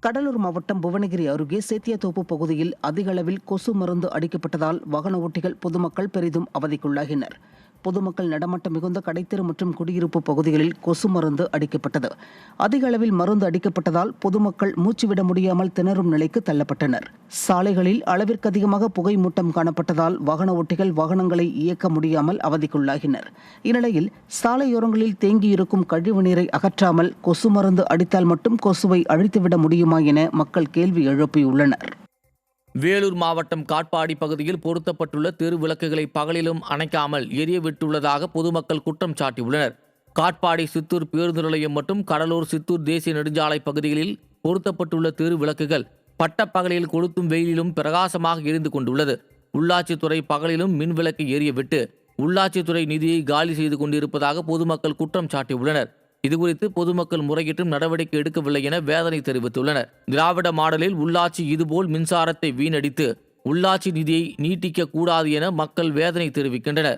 கடலூர் மாவட்டம் புவனகிரி அருகே சேத்தியாத்தோப்பு பகுதியில் அதிக அளவில் கொசு மருந்து அடிக்கப்பட்டதால் வாகன ஓட்டிகள் பொதுமக்கள் பெரிதும் அவதிக்குள்ளாகினர். பொதுமக்கள் நடமாட்டம் மிகுந்த கடைத்தெரு மற்றும் குடியிருப்பு பகுதிகளில் கொசு மருந்து அடிக்கப்பட்டது. அதிக அளவில் மருந்து அடிக்கப்பட்டதால் பொதுமக்கள் மூச்சுவிட முடியாமல் திணறும் நிலைக்கு தள்ளப்பட்டனர். சாலைகளில் அளவிற்கு அதிகமாக புகை மூட்டம் காணப்பட்டதால் வாகன ஓட்டிகள் வாகனங்களை இயக்க முடியாமல் அவதிக்குள்ளாகினர். இந்நிலையில் சாலையோரங்களில் தேங்கியிருக்கும் கழிவுநீரை அகற்றாமல் கொசு மருந்து அடித்தால் மட்டும் கொசுவை அழித்துவிட முடியுமா என மக்கள் கேள்வி எழுப்பியுள்ளனர். வேலூர் மாவட்டம் காட்பாடி பகுதியில் பொருத்தப்பட்டுள்ள தெரு விளக்குகளை பகலிலும் அணைக்காமல் எரிய விட்டுள்ளதாக பொதுமக்கள் குற்றம் சாட்டியுள்ளனர். காட்பாடி சித்தூர் பேருந்து நிலையம் மற்றும் கடலூர் சித்தூர் தேசிய நெடுஞ்சாலை பகுதிகளில் பொருத்தப்பட்டுள்ள தெரு விளக்குகள் பட்டப்பகலில் கொளுத்தும் வெயிலிலும் பிரகாசமாக எரிந்து கொண்டுள்ளது. உள்ளாட்சித்துறை பகலிலும் மின் விளக்கை எரியவிட்டு உள்ளாட்சித்துறை நிதியை காலி செய்து கொண்டிருப்பதாக பொதுமக்கள் குற்றம் சாட்டியுள்ளனர். இதுகுறித்து பொதுமக்கள் முறையிட்டும் நடவடிக்கை எடுக்கவில்லை என வேதனை தெரிவித்துள்ளனர். திராவிட மாடலில் உள்ளாட்சி இதுபோல் மின்சாரத்தை வீணடித்து உள்ளாட்சி நிதியை நீட்டிக்க கூடாது என மக்கள் வேதனை தெரிவிக்கின்றனர்.